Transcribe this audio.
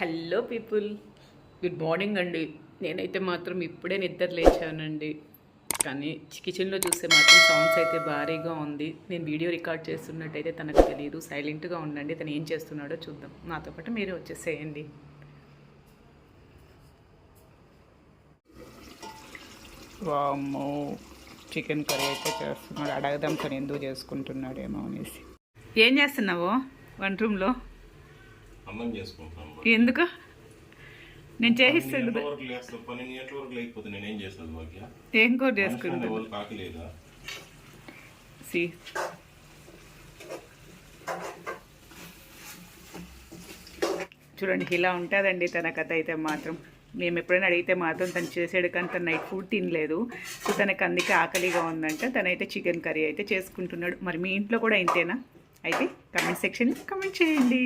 Hello people, good morning అండి. నేనైతే మాత్రం ఇప్పుడే నిద్ర లేచానండి. కానీ కిచెన్లో చూస్తే మాత్రం సౌండ్స్ అయితే భారీగా ఉంది. నేను వీడియో రికార్డ్ చేస్తున్నట్టయితే తనకు తెలియదు. సైలెంట్గా ఉండండి. తను ఏం చేస్తున్నాడో చూద్దాం. నాతో పాటు మీరే వచ్చేసేయండి. వామ్మో, చికెన్ కర్రీ అయితే చేస్తున్నాడు. అడగదాం తను ఎందుకు చేసుకుంటున్నాడేమో అనేసి. ఏం చేస్తున్నావు వంట రూమ్లో? ఎందుకు? నేను చేయిస్తాను. ఏం కూర చేసుకుంటాను? చూడండి, ఇలా ఉంటుందండి తన కథ అయితే మాత్రం. మేము ఎప్పుడైనా అడిగితే మాత్రం తను చేసాడు, కానీ తను నైట్ ఫుడ్ తినలేదు. సో తనకు అందుకే ఆకలిగా ఉందంట. తనైతే చికెన్ కర్రీ అయితే చేసుకుంటున్నాడు. మరి మీ ఇంట్లో కూడా ఇంతేనా? అయితే కమెంట్ సెక్షన్లో కమెంట్ చేయండి.